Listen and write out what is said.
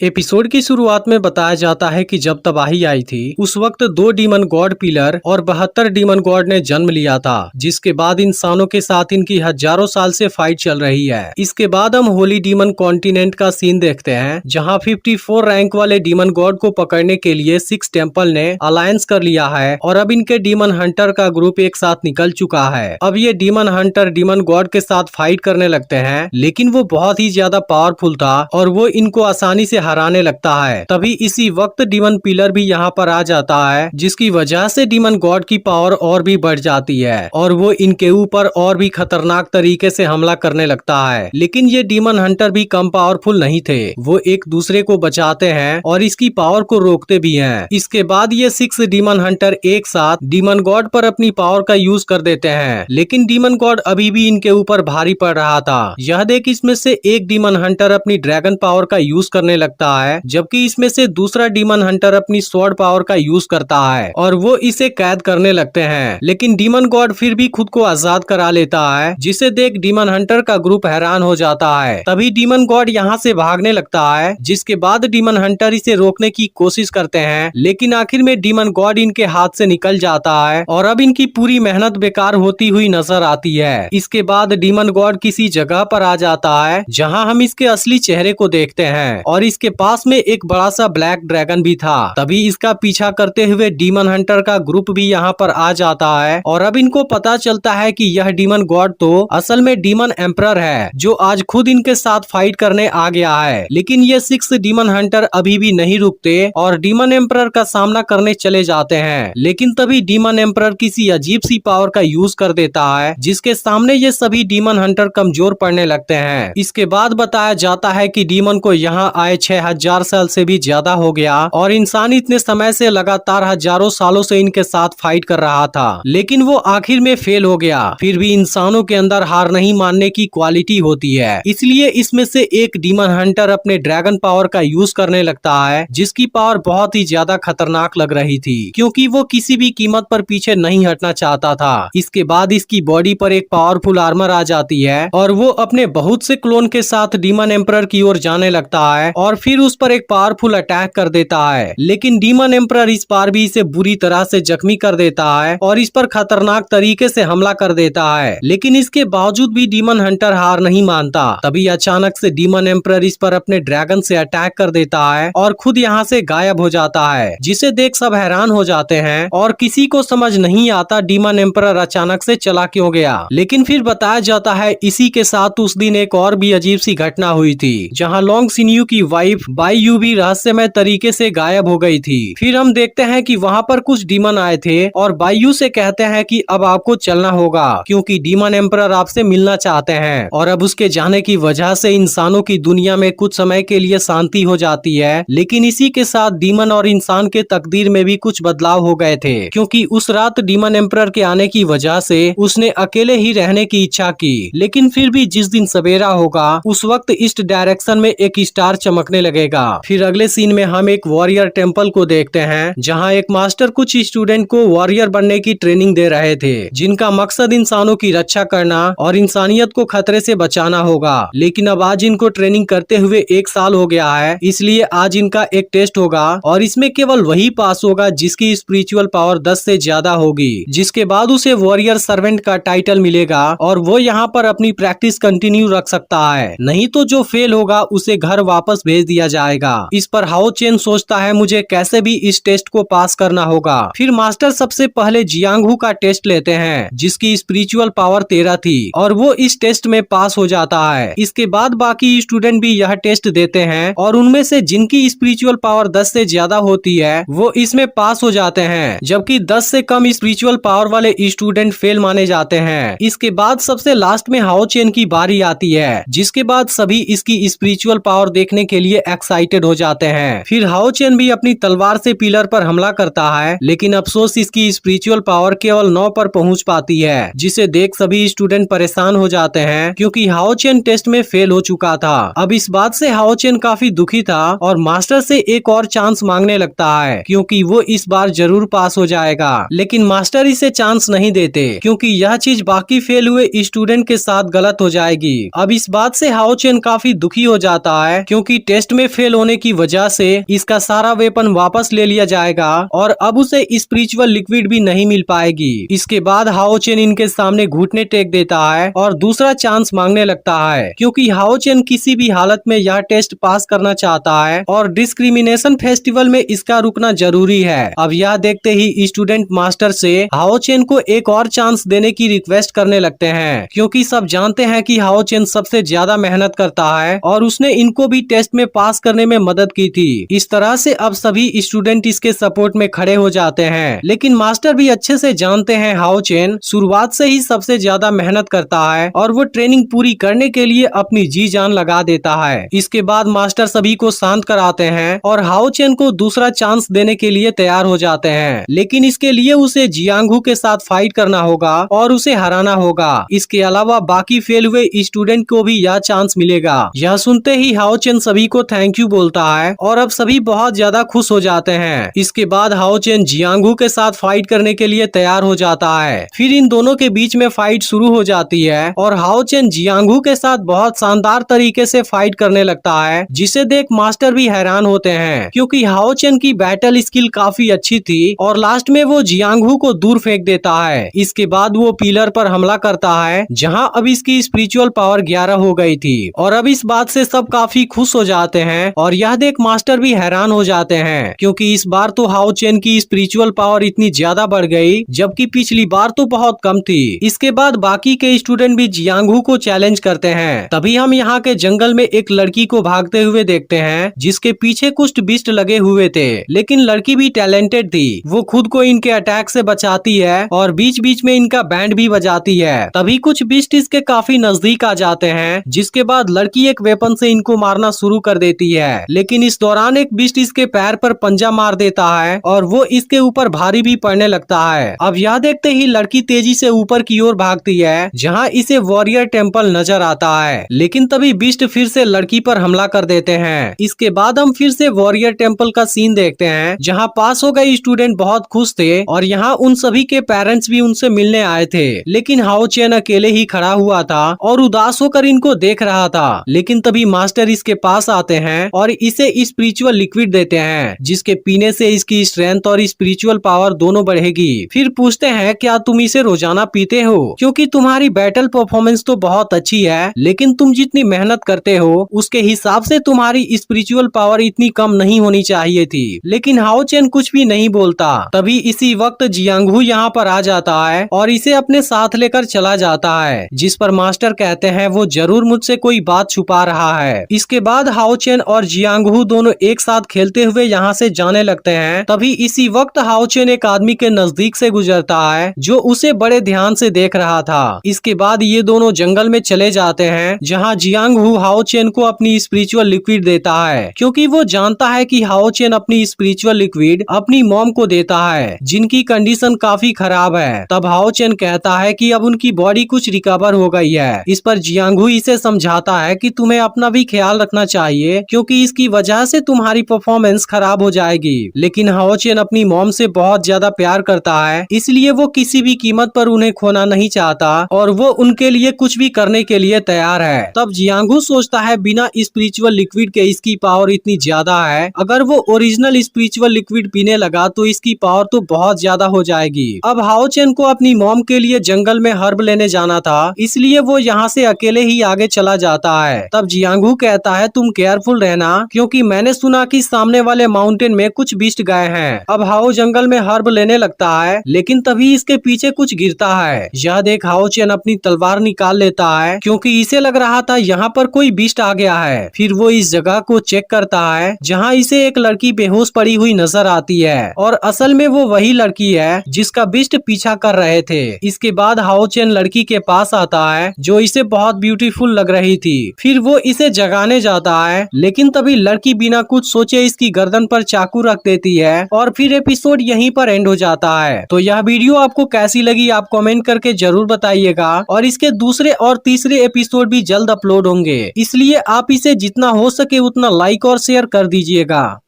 Episode की शुरुआत में बताया जाता है कि जब तबाही आई थी उस वक्त 2 डीमन गॉड पिलर और 72 डीमन गॉड ने जन्म लिया था, जिसके बाद इंसानों के साथ इनकी हजारों साल से फाइट चल रही है। इसके बाद हम होली डीमन कॉन्टिनेंट का सीन देखते हैं, जहां 54 रैंक वाले डीमन गॉड को पकड़ने के लिए 6 टेम्पल ने अलायंस कर लिया है और अब इनके डीमन हंटर का ग्रुप एक साथ निकल चुका है। अब ये डीमन हंटर डीमन गॉड के साथ फाइट करने लगते हैं, लेकिन वो बहुत ही ज्यादा पावरफुल था और वो इनको आसानी से हराने लगता है। तभी इसी वक्त डीमन पिलर भी यहाँ पर आ जाता है, जिसकी वजह से डीमन गॉड की पावर और भी बढ़ जाती है और वो इनके ऊपर और भी खतरनाक तरीके से हमला करने लगता है। लेकिन ये डीमन हंटर भी कम पावरफुल नहीं थे, वो एक दूसरे को बचाते हैं और इसकी पावर को रोकते भी हैं। इसके बाद ये 6 डीमन हंटर एक साथ डीमन गॉड पर अपनी पावर का यूज कर देते हैं, लेकिन डीमन गॉड अभी भी इनके ऊपर भारी पड़ रहा था। यह देख इसमें से एक डीमन हंटर अपनी ड्रैगन पावर का यूज करने लगता है, जबकि इसमें से दूसरा डीमन हंटर अपनी स्वॉर्ड पावर का यूज करता है और वो इसे कैद करने लगते हैं। लेकिन डीमन गॉड फिर भी खुद को आजाद करा लेता है, जिसे देख डीमन हंटर का ग्रुप हैरान हो जाता है। तभी डीमन गॉड यहाँ से भागने लगता है, जिसके बाद डीमन हंटर इसे रोकने की कोशिश करते हैं, लेकिन आखिर में डीमन गॉड इनके हाथ से निकल जाता है और अब इनकी पूरी मेहनत बेकार होती हुई नजर आती है। इसके बाद डीमन गॉड किसी जगह पर आ जाता है, जहाँ हम इसके असली चेहरे को देखते हैं और इसके पास में एक बड़ा सा ब्लैक ड्रैगन भी था। तभी इसका पीछा करते हुए डीमन हंटर का ग्रुप भी यहाँ पर आ जाता है और अब इनको पता चलता है कि यह डीमन गॉड तो असल में डीमन एम्परर है, जो आज खुद इनके साथ फाइट करने आ गया है। लेकिन ये 6 डीमन हंटर अभी भी नहीं रुकते और डीमन एम्परर का सामना करने चले जाते हैं। लेकिन तभी डीमन एम्परर किसी अजीब सी पावर का यूज कर देता है, जिसके सामने ये सभी डीमन हंटर कमजोर पड़ने लगते हैं। इसके बाद बताया जाता है कि डीमन को यहाँ आए 6000 साल से भी ज्यादा हो गया और इंसान इतने समय से लगातार हजारों सालों से इनके साथ फाइट कर रहा था, लेकिन वो आखिर में फेल हो गया। फिर भी इंसानों के अंदर हार नहीं मानने की क्वालिटी होती है, इसलिए इसमें से एक डीमन हंटर अपने ड्रैगन पावर का यूज करने लगता है, जिसकी पावर बहुत ही ज्यादा खतरनाक लग रही थी, क्योंकि वो किसी भी कीमत पर पीछे नहीं हटना चाहता था। इसके बाद इसकी बॉडी पर एक पावरफुल आर्मर आ जाती है और वो अपने बहुत से क्लोन के साथ डीमन एम्परर की ओर जाने लगता है और फिर उस पर एक पावरफुल अटैक कर देता है। लेकिन डीमन एम्परर इस बार भी इसे बुरी तरह से जख्मी कर देता है और इस पर खतरनाक तरीके से हमला कर देता है। लेकिन इसके बावजूद भी डीमन हंटर हार नहीं मानता। तभी अचानक से डीमन एम्परर इस पर अपने ड्रैगन से अटैक कर देता है और खुद यहाँ से गायब हो जाता है, जिसे देख सब हैरान हो जाते हैं और किसी को समझ नहीं आता डीमन एम्परर अचानक से चला क्यों गया। लेकिन फिर बताया जाता है इसी के साथ उस दिन एक और भी अजीब सी घटना हुई थी, जहाँ लॉन्ग सिन्यू की वाइफ बाईयू भी रहस्यमय तरीके से गायब हो गई थी। फिर हम देखते हैं कि वहाँ पर कुछ डीमन आए थे और बाईयू से कहते हैं कि अब आपको चलना होगा, क्योंकि डीमन एम्परर आपसे मिलना चाहते हैं। और अब उसके जाने की वजह से इंसानों की दुनिया में कुछ समय के लिए शांति हो जाती है। लेकिन इसी के साथ डीमन और इंसान के तकदीर में भी कुछ बदलाव हो गए थे, क्योंकि उस रात डीमन एम्परर के आने की वजह से उसने अकेले ही रहने की इच्छा की। लेकिन फिर भी जिस दिन सवेरा होगा उस वक्त ईस्ट डायरेक्शन में एक स्टार चमकने लगेगा। फिर अगले सीन में हम एक वॉरियर टेम्पल को देखते हैं, जहां एक मास्टर कुछ स्टूडेंट को वॉरियर बनने की ट्रेनिंग दे रहे थे, जिनका मकसद इंसानों की रक्षा करना और इंसानियत को खतरे से बचाना होगा। लेकिन अब आज इनको ट्रेनिंग करते हुए 1 साल हो गया है, इसलिए आज इनका एक टेस्ट होगा और इसमें केवल वही पास होगा जिसकी स्पिरिचुअल पावर 10 से ज्यादा होगी, जिसके बाद उसे वॉरियर सर्वेंट का टाइटल मिलेगा और वो यहाँ पर अपनी प्रैक्टिस कंटिन्यू रख सकता है। नहीं तो जो फेल होगा उसे घर वापस भेज दिया जाएगा। इस पर हाओ चेन सोचता है मुझे कैसे भी इस टेस्ट को पास करना होगा। फिर मास्टर सबसे पहले जियांगहू का टेस्ट लेते हैं, जिसकी स्पिरिचुअल पावर 13 थी और वो इस टेस्ट में पास हो जाता है। इसके बाद बाकी स्टूडेंट भी यह टेस्ट देते हैं और उनमें से जिनकी स्पिरिचुअल पावर 10 से ज्यादा होती है वो इसमें पास हो जाते हैं, जबकि 10 से कम स्पिरिचुअल पावर वाले स्टूडेंट फेल माने जाते हैं। इसके बाद सबसे लास्ट में हाओ चेन की बारी आती है, जिसके बाद सभी इसकी स्पिरिचुअल पावर देखने के लिए एक्साइटेड हो जाते हैं। फिर हाओ चेन भी अपनी तलवार से पिलर पर हमला करता है, लेकिन अफसोस इसकी स्पिरिचुअल पावर केवल 9 पर पहुंच पाती है, जिसे देख सभी स्टूडेंट परेशान हो जाते हैं, क्योंकि हाओ चेन टेस्ट में फेल हो चुका था। अब इस बात से हाओ चेन काफी दुखी था और मास्टर से एक और चांस मांगने लगता है, क्योंकि वो इस बार जरूर पास हो जाएगा। लेकिन मास्टर इसे चांस नहीं देते, क्योंकि यह चीज बाकी फेल हुए स्टूडेंट के साथ गलत हो जाएगी। अब इस बात से हाओ चेन काफी दुखी हो जाता है, क्योंकि टेस्ट टेस्ट में फेल होने की वजह से इसका सारा वेपन वापस ले लिया जाएगा और अब उसे स्पिरिचुअल लिक्विड भी नहीं मिल पाएगी। इसके बाद हाओ चेन इनके सामने घुटने टेक देता है और दूसरा चांस मांगने लगता है, क्योंकि हाओ चेन किसी भी हालत में यह टेस्ट पास करना चाहता है और डिस्क्रिमिनेशन फेस्टिवल में इसका रुकना जरूरी है। अब यह देखते ही स्टूडेंट मास्टर से हाओ चेन को एक और चांस देने की रिक्वेस्ट करने लगते हैं, क्योंकि सब जानते हैं कि हाओ चेन सबसे ज्यादा मेहनत करता है और उसने इनको भी टेस्ट में पास करने में मदद की थी। इस तरह से अब सभी स्टूडेंट इसके सपोर्ट में खड़े हो जाते हैं, लेकिन मास्टर भी अच्छे से जानते हैं हाओ चेन शुरुआत से ही सबसे ज्यादा मेहनत करता है और वो ट्रेनिंग पूरी करने के लिए अपनी जी जान लगा देता है। इसके बाद मास्टर सभी को शांत कराते हैं और हाओ चेन को दूसरा चांस देने के लिए तैयार हो जाते हैं, लेकिन इसके लिए उसे जियांगहू के साथ फाइट करना होगा और उसे हराना होगा। इसके अलावा बाकी फेल हुए स्टूडेंट को भी यह चांस मिलेगा। यह सुनते ही हाओ चेन सभी को थैंक यू बोलता है और अब सभी बहुत ज्यादा खुश हो जाते हैं। इसके बाद हाओ चेन जियांगहू के साथ फाइट करने के लिए तैयार हो जाता है। फिर इन दोनों के बीच में फाइट शुरू हो जाती है और हाओ चेन जियांगहू के साथ बहुत शानदार तरीके से फाइट करने लगता है, जिसे देख मास्टर भी हैरान होते हैं, क्योंकि हाओ चेन की बैटल स्किल काफी अच्छी थी और लास्ट में वो जियांगहू को दूर फेंक देता है। इसके बाद वो पिलर पर हमला करता है, जहां अब इसकी स्पिरिचुअल पावर 11 हो गई थी और अब इस बात से सब काफी खुश हो जाते हैं और यह देख मास्टर भी हैरान हो जाते हैं, क्योंकि इस बार तो हाओ चेन की स्पिरिचुअल पावर इतनी ज्यादा बढ़ गई, जबकि पिछली बार तो बहुत कम थी। इसके बाद बाकी के स्टूडेंट भी जियांगहू को चैलेंज करते हैं। तभी हम यहाँ के जंगल में एक लड़की को भागते हुए देखते हैं, जिसके पीछे कुछ बिस्ट लगे हुए थे, लेकिन लड़की भी टैलेंटेड थी। वो खुद को इनके अटैक से बचाती है और बीच बीच में इनका बैंड भी बजाती है। तभी कुछ बिस्ट इसके काफी नजदीक आ जाते हैं, जिसके बाद लड़की एक वेपन से इनको मारना शुरू कर देती है, लेकिन इस दौरान एक बिस्ट इसके पैर पर पंजा मार देता है और वो इसके ऊपर भारी भी पड़ने लगता है। अब यह देखते ही लड़की तेजी से ऊपर की ओर भागती है, जहाँ इसे वॉरियर टेम्पल नजर आता है, लेकिन तभी बिस्ट फिर से लड़की पर हमला कर देते हैं। इसके बाद हम फिर से वॉरियर टेम्पल का सीन देखते हैं, जहाँ पास हो गए स्टूडेंट बहुत खुश थे और यहाँ उन सभी के पेरेंट्स भी उनसे मिलने आए थे, लेकिन हाओ चेन अकेले ही खड़ा हुआ था और उदास होकर इनको देख रहा था। लेकिन तभी मास्टर इसके पास आते हैं और इसे स्पिरिचुअल लिक्विड देते हैं, जिसके पीने से इसकी स्ट्रेंथ और स्पिरिचुअल पावर दोनों बढ़ेगी। फिर पूछते हैं क्या तुम इसे रोजाना पीते हो, क्योंकि तुम्हारी बैटल परफॉर्मेंस तो बहुत अच्छी है, लेकिन तुम जितनी मेहनत करते हो उसके हिसाब से तुम्हारी स्पिरिचुअल पावर इतनी कम नहीं होनी चाहिए थी। लेकिन हाओ चेन कुछ भी नहीं बोलता। तभी इसी वक्त जियांगहू यहाँ पर आ जाता है और इसे अपने साथ लेकर चला जाता है, जिस पर मास्टर कहते हैं वो जरूर मुझसे कोई बात छुपा रहा है। इसके बाद हाओ चेन और जियांगहू दोनों एक साथ खेलते हुए यहाँ से जाने लगते हैं। तभी इसी वक्त हाओ चेन एक आदमी के नजदीक से गुजरता है, जो उसे बड़े ध्यान से देख रहा था। इसके बाद ये दोनों जंगल में चले जाते हैं, जहाँ जियांगहू हाओ चेन को अपनी स्पिरिचुअल लिक्विड देता है, क्योंकि वो जानता है कि हाओ चेन अपनी स्पिरिचुअल लिक्विड अपनी मॉम को देता है, जिनकी कंडीशन काफी खराब है। तब हाओ चेन कहता है कि अब उनकी बॉडी कुछ रिकवर हो गई है। इस पर जियांगहू इसे समझाता है कि तुम्हें अपना भी ख्याल रखना चाहिए, क्योंकि इसकी वजह से तुम्हारी परफॉर्मेंस खराब हो जाएगी। लेकिन हाओ चेन अपनी मॉम से बहुत ज्यादा प्यार करता है, इसलिए वो किसी भी कीमत पर उन्हें खोना नहीं चाहता और वो उनके लिए कुछ भी करने के लिए तैयार है। तब जियांगहू सोचता है बिना स्पिरिचुअल लिक्विड के इसकी पावर इतनी ज्यादा है, अगर वो ओरिजिनल स्पिरिचुअल लिक्विड पीने लगा तो इसकी पावर तो बहुत ज्यादा हो जाएगी। अब हाओ चेन को अपनी मॉम के लिए जंगल में हर्ब लेने जाना था, इसलिए वो यहाँ से अकेले ही आगे चला जाता है। तब जियांगहू कहता है तुम केयरफुल रहना, क्योंकि मैंने सुना कि सामने वाले माउंटेन में कुछ बिस्ट गए हैं। अब हाओ जंगल में हर्ब लेने लगता है, लेकिन तभी इसके पीछे कुछ गिरता है। यह देख हाओ चेन अपनी तलवार निकाल लेता है, क्योंकि इसे लग रहा था यहाँ पर कोई बिस्ट आ गया है। फिर वो इस जगह को चेक करता है, जहाँ इसे एक लड़की बेहोश पड़ी हुई नजर आती है और असल में वो वही लड़की है जिसका बिस्ट पीछा कर रहे थे। इसके बाद हाओ चेन लड़की के पास आता है, जो इसे बहुत ब्यूटीफुल लग रही थी। फिर वो इसे जगाने जाता है, लेकिन तभी लड़की बिना कुछ सोचे इसकी गर्दन पर चाकू रख देती है और फिर एपिसोड यहीं पर एंड हो जाता है। तो यह वीडियो आपको कैसी लगी आप कमेंट करके जरूर बताइएगा, और इसके दूसरे और तीसरे एपिसोड भी जल्द अपलोड होंगे, इसलिए आप इसे जितना हो सके उतना लाइक और शेयर कर दीजिएगा।